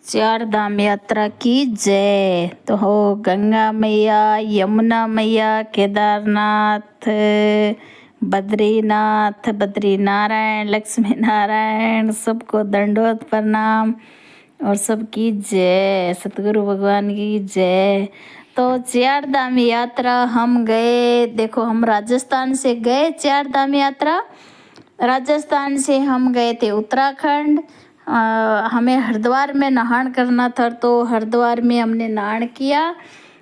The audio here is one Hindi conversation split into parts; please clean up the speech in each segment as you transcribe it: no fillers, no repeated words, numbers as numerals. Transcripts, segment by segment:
चार धाम यात्रा की जय। तो हो गंगा मैया, यमुना मैया, केदारनाथ, बद्रीनाथ, बद्री नारायण, लक्ष्मी नारायण, सबको दंडवत प्रणाम और सबकी जय, सतगुरु भगवान की जय। तो चार धाम यात्रा हम गए, देखो हम राजस्थान से गए चार धाम यात्रा। राजस्थान से हम गए थे उत्तराखंड। हमें हरिद्वार में नहान करना था, तो हरिद्वार में हमने नहान किया।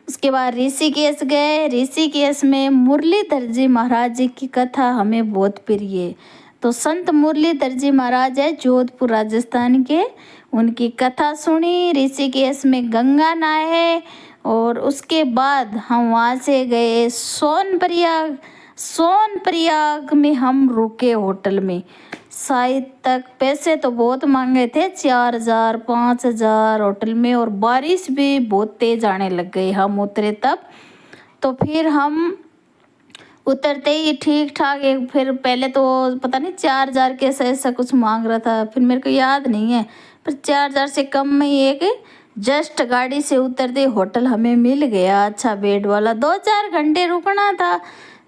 उसके बाद ऋषिकेश गए। ऋषिकेश में मुरलीधर जी महाराज जी की कथा हमें बहुत प्रिय है। तो संत मुरलीधर जी महाराज है जोधपुर राजस्थान के, उनकी कथा सुनी। ऋषिकेश में गंगा नहाए और उसके बाद हम वहाँ से गए सोनप्रयाग। सोनप्रयाग में हम रुके होटल में। शायद तक पैसे तो बहुत मांगे थे, 4,000 5,000 होटल में, और बारिश भी बहुत तेज आने लग गई हम उतरे तब। तो फिर हम उतरते ही ठीक ठाक एक, फिर पहले तो पता नहीं 4,000 के ऐसा कुछ मांग रहा था, फिर मेरे को याद नहीं है, पर 4,000 से कम में ही एक जस्ट गाड़ी से उतरते होटल हमें मिल गया, अच्छा बेड वाला। 2-4 घंटे रुकना था।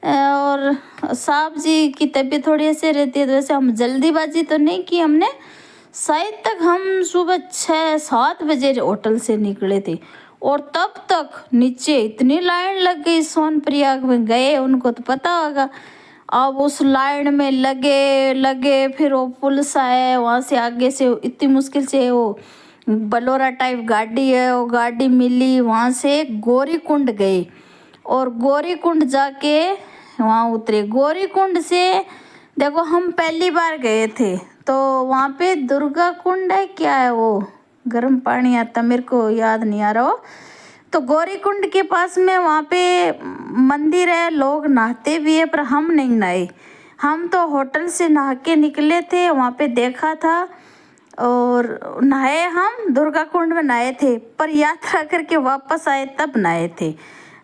और साहब जी की तबीयत थोड़ी ऐसे रहती है, तो वैसे हम जल्दीबाजी तो नहीं की हमने। शायद तक हम सुबह 6-7 बजे होटल से निकले थे, और तब तक नीचे इतनी लाइन लग गई। सोनप्रयाग में गए, उनको तो पता होगा। अब उस लाइन में लगे लगे, फिर वो पुल सा है, वहाँ से आगे से इतनी मुश्किल से वो बलोरा टाइप गाड़ी है, वो गाड़ी मिली। वहाँ से गौरी कुंड गए, और गौरी कुंड जाके वहाँ उतरे। गौरी कुंड से देखो हम पहली बार गए थे, तो वहाँ पे दुर्गा कुंड है, क्या है वो, गर्म पानी आता, मेरे को याद नहीं आ रहा हो। तो गौरी कुंड के पास में वहाँ पे मंदिर है, लोग नहाते भी है, पर हम नहीं नहाए। हम तो होटल से नहा के निकले थे, वहाँ पे देखा था और नहाए। हम दुर्गा कुंड में नहाए थे, पर यात्रा करके वापस आए तब नहाए थे।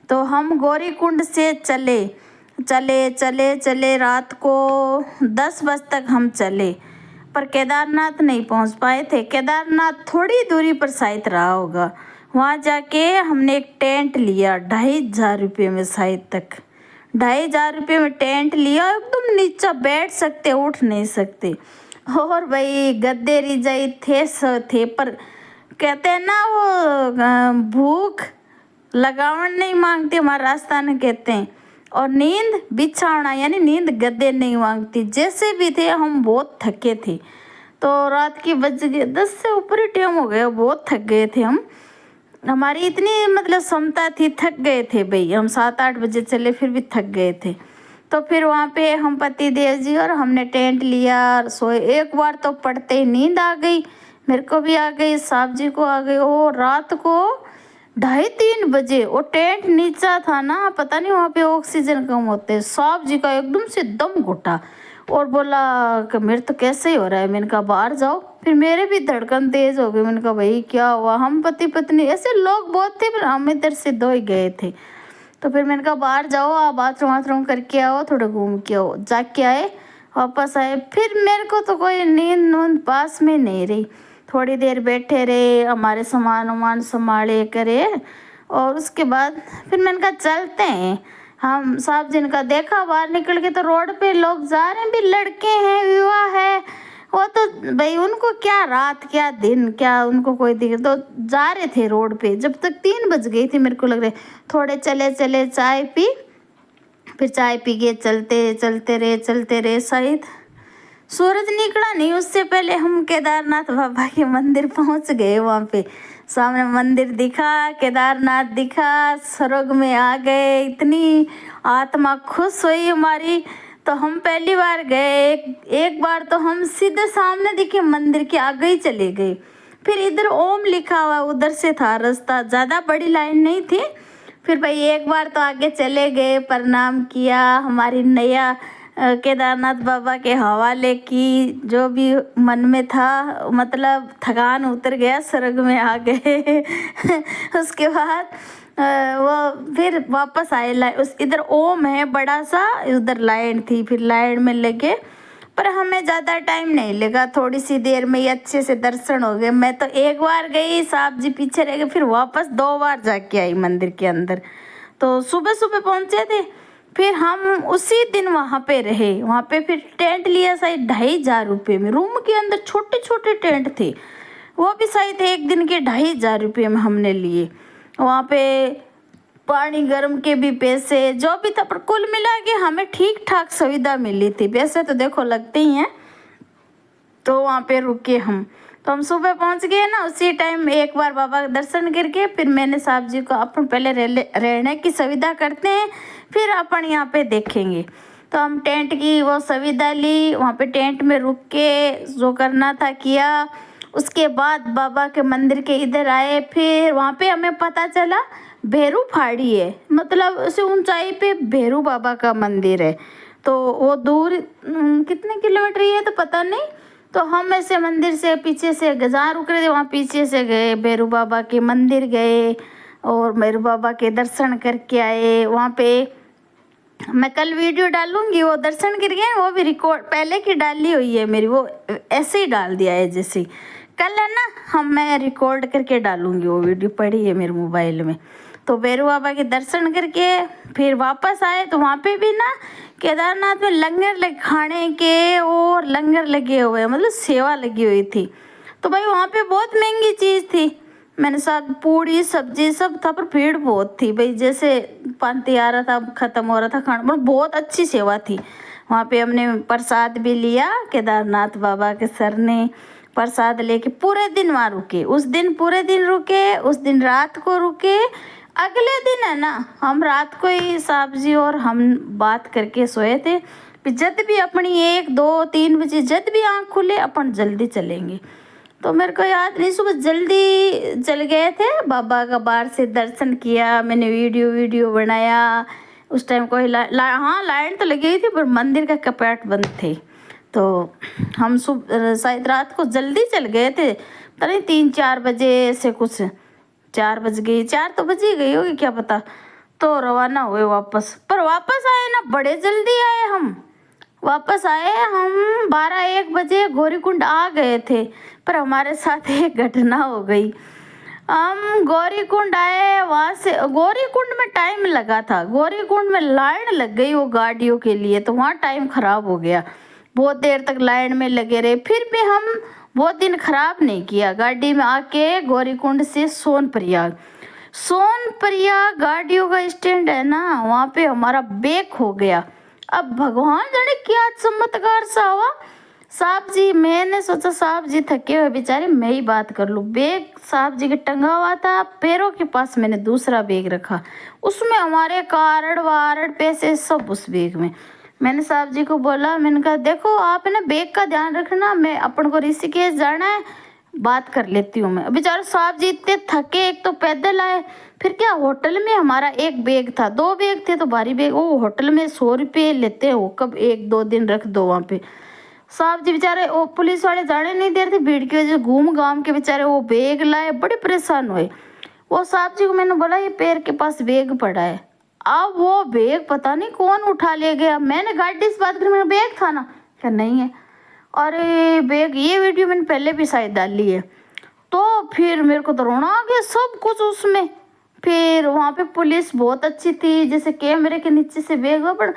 तो हम गौरी कुंड से चले चले चले चले, रात को 10 बजे तक हम चले, पर केदारनाथ नहीं पहुंच पाए थे। केदारनाथ थोड़ी दूरी पर शायद रहा होगा। वहाँ जाके हमने एक टेंट लिया 2,500 रुपये में, शायद तक 2,500 रुपये में टेंट लिया। एकदम नीचे बैठ सकते, उठ नहीं सकते। और भाई गद्दे रिजाई थे, पर कहते हैं ना वो भूख लगावन नहीं मांगती, हमारे राजस्थान में कहते हैं। और नींद बिछावना, यानी नींद गद्दे नहीं मांगती। जैसे भी थे हम बहुत थके थे। तो रात की बज गए 10 से ऊपर ही टाइम हो गया, बहुत थक गए थे हम। हमारी इतनी मतलब क्षमता थी, थक गए थे भाई। हम 7-8 बजे चले, फिर भी थक गए थे। तो फिर वहाँ पे हम पति देव जी और हमने टेंट लिया और सोए। एक बार तो पड़ते ही नींद आ गई, मेरे को भी आ गई, साहब जी को आ गई। ओ रात को 2:30-3 बजे, वो टेंट नीचा था ना, पता नहीं वहाँ पे ऑक्सीजन कम होते। साहब जी का एकदम से दम घुटा और बोला कि मेरे तो कैसे ही हो रहा है। मैंने कहा बाहर जाओ। फिर मेरे भी धड़कन तेज हो गई। मैंने कहा भाई क्या हुआ। हम पति पत्नी, ऐसे लोग बहुत थे, पर हम इधर से 2 ही गए थे। तो फिर मैंने कहा बाहर जाओ, आप बाथरूम वाथरूम करके आओ, थोड़ा घूम के आओ। जाके आए, वापस आए। फिर मेरे को तो कोई नींद नूंद पास में नहीं रही। थोड़ी देर बैठे रहे, हमारे सामान वामान संभाले करे, और उसके बाद फिर मैंने कहा चलते हैं। हम साहब जी ने कहा, देखा बाहर निकल के तो रोड पे लोग जा रहे हैं, भी लड़के हैं, विवाह है, वो तो भाई उनको क्या रात क्या दिन क्या, उनको कोई दिक्कत, तो जा रहे थे रोड पे। जब तक 3 बज गई थी, मेरे को लग रहा है। थोड़े चले चले, चाय पी, फिर चाय पी के चलते रहे। शायद सूरज निकला नहीं उससे पहले हम केदारनाथ बाबा के मंदिर पहुंच गए। वहाँ पे सामने मंदिर दिखा, केदारनाथ दिखा, स्वर्ग में आ गए। इतनी आत्मा खुश हुई हमारी। तो हम पहली बार गए, एक बार तो हम सीधे सामने दिखे, मंदिर के आगे ही चले गए। फिर इधर ओम लिखा हुआ, उधर से था रास्ता, ज़्यादा बड़ी लाइन नहीं थी। फिर भाई एक बार तो आगे चले गए, प्रणाम किया, हमारी नया केदारनाथ बाबा के हवाले की, जो भी मन में था, मतलब थकान उतर गया, स्वर्ग में आ गए। उसके बाद वो फिर वापस आए। उस इधर ओम है बड़ा सा, उधर लाइन थी, फिर लाइन में लगे, पर हमें ज़्यादा टाइम नहीं लगा, थोड़ी सी देर में ही अच्छे से दर्शन हो गए। मैं तो एक बार गई, साहब जी पीछे रह गए, फिर वापस 2 बार जाके आई मंदिर के अंदर। तो सुबह सुबह पहुँचे थे, फिर हम उसी दिन वहाँ पे रहे। वहाँ पे फिर टेंट लिया शायद 2,500 में, रूम के अंदर छोटे छोटे टेंट थे, वो भी शायद एक दिन के 2,500 में हमने लिए। वहाँ पे पानी गर्म के भी पैसे जो भी था, पर कुल मिला के हमें ठीक ठाक सुविधा मिली थी। पैसे तो देखो लगते ही हैं। तो वहाँ पे रुके हम, तो हम सुबह पहुँच गए ना, उसी टाइम एक बार बाबा का दर्शन करके फिर मैंने साहब जी को अपन पहले रहने की सुविधा करते हैं, फिर अपन यहाँ पे देखेंगे। तो हम टेंट की वो सुविधा ली, वहाँ पे टेंट में रुक के जो करना था किया। उसके बाद बाबा के मंदिर के इधर आए, फिर वहाँ पे हमें पता चला भैरू फाड़ी है, मतलब उसे ऊंचाई पे भैरू बाबा का मंदिर है। तो वो दूर कितने किलोमीटर ही है तो पता नहीं। तो हम ऐसे मंदिर से पीछे से जहाँ रुक रहे थे वहाँ पीछे से गए, भैरू बाबा के मंदिर गए और भैरू बाबा के दर्शन करके आए। वहाँ पे मैं कल वीडियो डालूंगी, वो दर्शन कर गए, वो भी रिकॉर्ड पहले की डाली हुई है मेरी, वो ऐसे ही डाल दिया है जैसे कल है ना, मैं रिकॉर्ड करके डालूंगी, वो वीडियो पड़ी है मेरे मोबाइल में। तो भैरू बाबा के दर्शन करके फिर वापस आए, तो वहाँ पे भी ना केदारनाथ में लंगर खाने के और लंगर लगे हुए, मतलब सेवा लगी हुई थी। तो भाई वहाँ पे बहुत महंगी चीज़ थी, मैंने साथ पूड़ी सब्जी सब था, पर भीड़ बहुत थी भाई, जैसे पांति आ रहा था ख़त्म हो रहा था खाना, मतलब बहुत अच्छी सेवा थी। वहाँ पे हमने प्रसाद भी लिया, केदारनाथ बाबा के सर ने प्रसाद लेके पूरे दिन वहाँ रुके, उस दिन पूरे दिन रुके, उस दिन रात को रुके। अगले दिन है ना, हम रात को ही साहब जी और हम बात करके सोए थे, जब भी अपनी 1, 2, 3 बजे जब भी आँख खुले अपन जल्दी चलेंगे। तो मेरे को याद नहीं, सुबह जल्दी चल गए थे, बाबा का बाहर से दर्शन किया, मैंने वीडियो बनाया। उस टाइम कोई हाँ लाइन तो लगी हुई थी, पर मंदिर का कपाट बंद थे। तो हम शायद रात को जल्दी चल गए थे, पता नहीं 3-4 बजे से कुछ, 4 बज गई, 4 तो बज ही गई होगी क्या पता। तो रवाना हुए वापस, पर वापस आए ना बड़े जल्दी आए हम, वापस आए हम 12-1 बजे गौरीकुंड आ गए थे। पर हमारे साथ एक घटना हो गई, हम गौरीकुंड आए, वहाँ से गौरीकुंड में टाइम लगा था, गौरीकुंड में लाइन लग गई वो गाड़ियों के लिए, तो वहाँ टाइम खराब हो गया, बहुत देर तक लाइन में लगे रहे। फिर भी हम बहुत दिन खराब नहीं किया, गाड़ी में आके गौरीकुंड से सोनप्रयाग गाड़ियों का स्टैंड है ना, वहाँ पे हमारा बैग हो गया। अब भगवान जाने क्या चमत्कार सा हुआ, साहब जी, मैंने सोचा साहब जी थके हुए बेचारे, मैं ही बात कर लूँ। बैग साहब जी के टंगा हुआ था, पैरों के पास मैंने दूसरा बैग रखा, उसमें हमारे कार्ड वार्ड पैसे सब उस बैग में। मैंने साहब जी को बोला, मैंने कहा देखो आप है ना बैग का ध्यान रखना, मैं अपन को ऋषिकेश जाना है, बात कर लेती हूँ मैं। बेचारे साहब जी इतने थके, एक तो पैदल आए, फिर क्या होटल में हमारा एक बैग था, 2 बैग थे तो भारी बैग, वो होटल में 100 रुपये लेते हैं, वो कब 1-2 दिन रख दो वहाँ पे। साहब जी बेचारे वो पुलिस वाले जाने नहीं दे रहे थे, भीड़ की वजह से घूम घाम के बेचारे वो बैग लाए, बड़े परेशान हुए। वो साहब जी को मैंने बोला ये पैर के पास बैग पड़ा है, अब वो बैग पता नहीं कौन उठा ले गया। मैंने गाड़ी से बात करी, मेरा बैग था ना, क्या नहीं है, अरे बैग, ये वीडियो मैंने पहले भी शायद डाली है। तो फिर मेरे को तो रोना आ गया, सब कुछ उसमें। फिर वहाँ पे पुलिस बहुत अच्छी थी, जैसे कैमरे के नीचे से बैग हुआ, पर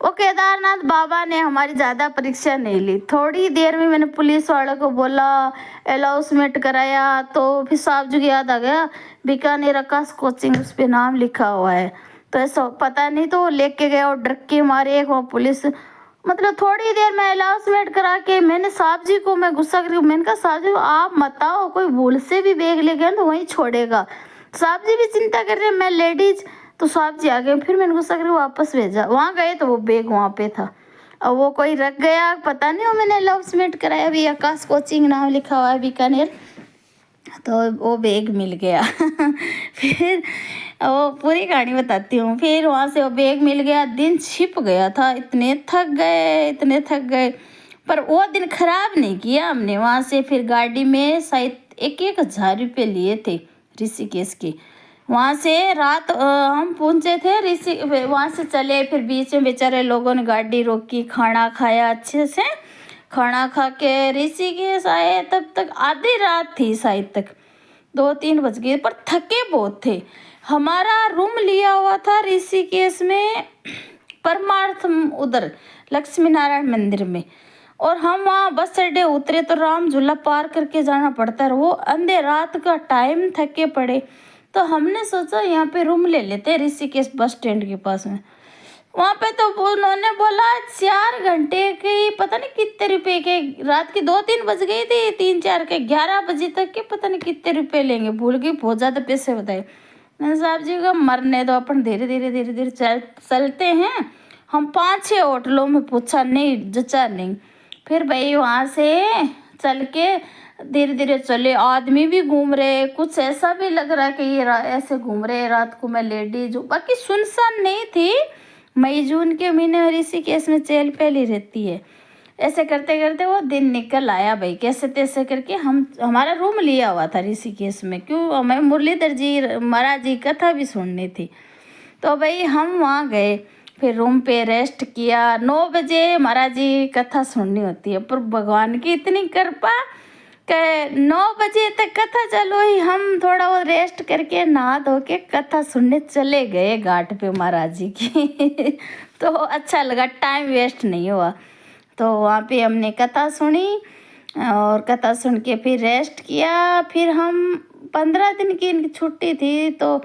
वो केदारनाथ बाबा ने हमारी ज़्यादा परीक्षा नहीं ली, थोड़ी देर में मैंने पुलिस वालों को बोला, अलाउंसमेंट कराया। तो फिर साहब जी को याद आ गया, बीकानेर आकाश कोचिंग उस पर नाम लिखा हुआ है, तो ऐसा पता नहीं, तो लेके गए और डर के मारे एक वो पुलिस, मतलब थोड़ी देर में अलाउंसमेंट करा के मैंने साहब जी को, मैं गुस्सा करके मैंने कहा साहब जी आप मत आओ, कोई भूल से भी बैग ले गया तो वहीं छोड़ेगा। साहब जी भी चिंता कर रहे हैं, मैं लेडीज, तो साहब जी आ गए। फिर मैंने गुस्सा करके वापस भेजा, वहाँ गए तो वो बैग वहाँ पे था, और वो कोई रख गया पता नहीं, वो मैंने अलाउंसमेंट कराया भी आकाश कोचिंग नाम लिखा हुआ है बीकानेर, तो वो बैग मिल गया। फिर वो पूरी कहानी बताती हूँ। फिर वहाँ से वो बैग मिल गया, दिन छिप गया था, इतने थक गए, पर वो दिन खराब नहीं किया हमने। वहाँ से फिर गाड़ी में शायद 1,000 रुपये लिए थे ऋषिकेश के। वहाँ से रात हम पहुँचे थे वहाँ से चले, फिर बीच में बेचारे लोगों ने गाड़ी रोकी, खाना खाया अच्छे से, खाना खा के ऋषिकेश आए तब तक आधी रात थी शायद तक, 2-3 बज गए, पर थके बहुत थे। हमारा रूम लिया हुआ था ऋषिकेश में परमार्थ उधर लक्ष्मी नारायण मंदिर में, और हम वहाँ बस अड्डे उतरे तो राम झूला पार करके जाना पड़ता है। वो अंधे रात का टाइम, थके पड़े, तो हमने सोचा यहाँ पे रूम ले लेते हैं ऋषिकेश बस स्टैंड के पास में। वहाँ पे तो उन्होंने बोला 4 घंटे के पता नहीं कितने रुपए के, रात की 2-3 बज गई थी, 3-4 के 11 बजे तक के पता नहीं कितने रुपए लेंगे, भूल गई, बहुत ज़्यादा पैसे बताए। मैंने साहब जी का मरने दो, अपन धीरे धीरे चलते हैं। हम 5-6 होटलों में पूछा, नहीं जचा नहीं। फिर भाई वहाँ से चल के धीरे धीरे चले, आदमी भी घूम रहे, कुछ ऐसा भी लग रहा कि ये ऐसे घूम रहे रात को में लेडीज, बाकी सुनसान नहीं थी। मई जून के महीने में ऋषिकेश में चहल पहल ही रहती है। ऐसे करते करते वो दिन निकल आया भाई, कैसे तैसे करके हमारा रूम लिया हुआ था ऋषिकेश में, क्यों हमें मुरलीधर जी महाराज जी कथा भी सुननी थी। तो भाई हम वहाँ गए, फिर रूम पे रेस्ट किया। 9 बजे महाराज जी कथा सुननी होती है, पर भगवान की इतनी कृपा कि 9 बजे तक कथा चालू हुई। हम थोड़ा वो रेस्ट करके नहा धो के कथा सुनने चले गए घाट पे महाराज जी की तो अच्छा लगा, टाइम वेस्ट नहीं हुआ। तो वहाँ पे हमने कथा सुनी, और कथा सुन के फिर रेस्ट किया। फिर हम 15 दिन की इनकी छुट्टी थी, तो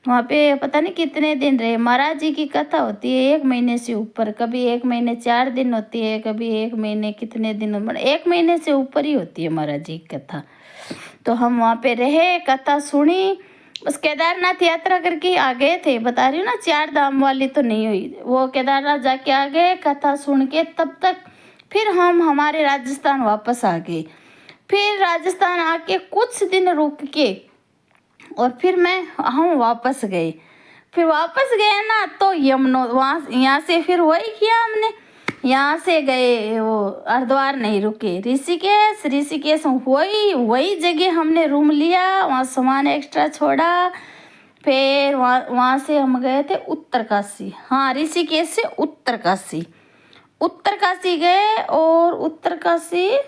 वहाँ पे पता नहीं कितने दिन रहे। महाराज जी की कथा होती है 1 महीने से ऊपर, कभी 1 महीने 4 दिन होती है, कभी 1 महीने कितने दिन, 1 महीने से ऊपर ही होती है महाराज जी की कथा। तो हम वहाँ पे रहे, कथा सुनी, बस केदारनाथ यात्रा करके आ गए थे, बता रही हूँ ना, 4 धाम वाली तो नहीं हुई। वो केदारनाथ जाके आ गए, कथा सुन के तब तक फिर हम हमारे राजस्थान वापस आ गए। फिर राजस्थान आके कुछ दिन रुक के और फिर हम वापस गए। फिर वापस गए ना, तो यमुनो वहाँ यहाँ से फिर वही किया हमने, यहाँ से गए वो हरिद्वार नहीं रुके, ऋषिकेश वही जगह हमने रूम लिया, वहाँ सामान एक्स्ट्रा छोड़ा। फिर वहाँ से हम गए थे उत्तरकाशी। हाँ, ऋषिकेश से उत्तरकाशी गए, और उत्तरकाशी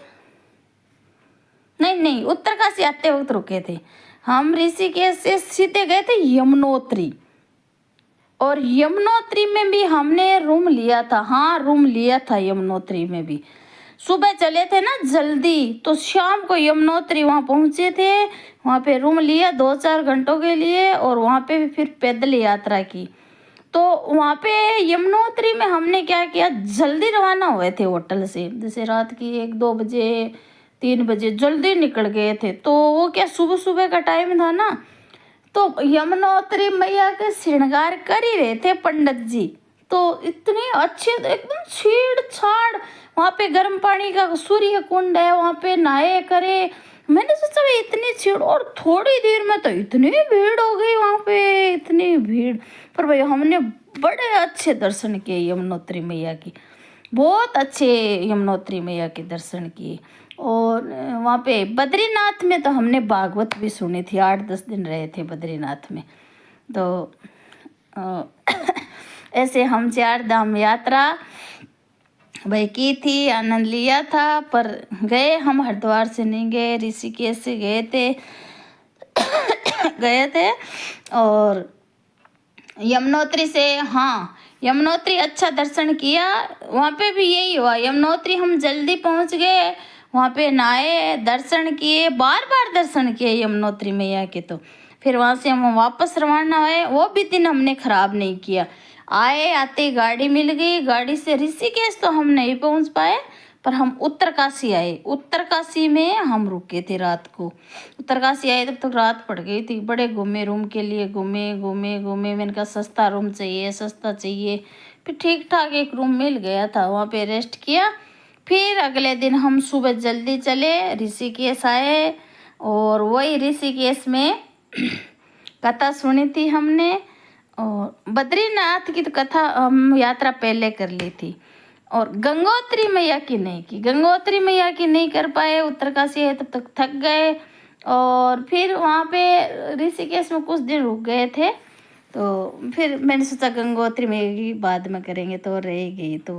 नहीं उत्तरकाशी आते वक्त रुके थे हम। ऋषिकेश से सीधे गए थे यमुनोत्री, और यमुनोत्री में भी हमने रूम लिया था। हाँ, रूम लिया था यमुनोत्री में भी। सुबह चले थे ना जल्दी, तो शाम को यमुनोत्री वहाँ पहुँचे थे। वहाँ पे रूम लिया 2-4 घंटों के लिए, और वहाँ पे भी फिर पैदल यात्रा की। तो वहाँ पे यमुनोत्री में हमने क्या किया, जल्दी रवाना हुए थे होटल से, जैसे रात की 1-2 बजे 3 बजे जल्दी निकल गए थे। तो वो क्या सुबह सुबह का टाइम था ना, तो यमुनोत्री मैया के श्रृंगार कर ही रहे थे पंडित जी। तो इतने अच्छे, एकदम छेड़ छाड़, वहाँ पे गर्म पानी का सूर्य कुंड है, वहाँ पे नहाए करे। मैंने सोचा भाई इतनी छेड़, और थोड़ी देर में तो इतनी भीड़ हो गई वहाँ पे, इतनी भीड़। पर भाई हमने बड़े अच्छे दर्शन किए यमुनोत्री मैया की, बहुत अच्छे यमुनोत्री मैया के दर्शन किए। और वहाँ पे बद्रीनाथ में तो हमने भागवत भी सुनी थी, 8-10 दिन रहे थे बद्रीनाथ में। तो ऐसे हम 4 धाम यात्रा भाई की थी, आनंद लिया था। पर गए हम हरिद्वार से नहीं गए, ऋषिकेश से गए थे और यमुनोत्री से। हाँ, यमुनोत्री अच्छा दर्शन किया, वहाँ पे भी यही हुआ। यमुनोत्री हम जल्दी पहुँच गए, वहाँ पे नहाए, दर्शन किए, बार बार दर्शन किए यमुनोत्री मैया के। तो फिर वहाँ से हम वापस रवाना हुए। वो भी दिन हमने ख़राब नहीं किया, आए आते गाड़ी मिल गई, गाड़ी से ऋषिकेश तो हम नहीं पहुँच पाए, पर हम उत्तरकाशी आए। उत्तरकाशी में हम रुके थे रात को। उत्तरकाशी आए तब तक रात पड़ गई थी, बड़े घूमे, रूम के लिए घूमे। मैंने कहा सस्ता रूम चाहिए, सस्ता चाहिए। फिर ठीक ठाक एक रूम मिल गया था, वहाँ पे रेस्ट किया। फिर अगले दिन हम सुबह जल्दी चले, ऋषिकेश आए, और वही ऋषिकेश में कथा सुनी थी हमने। और बद्रीनाथ की तो कथा हम यात्रा पहले कर ली थी, और गंगोत्री मैया की नहीं की। गंगोत्री मैया की नहीं कर पाए, उत्तरकाशी है तब तक थक गए। और फिर वहाँ पे ऋषिकेश में कुछ दिन रुक गए थे, तो फिर मैंने सोचा गंगोत्री मैया की बाद में करेंगे, तो रहेगी। तो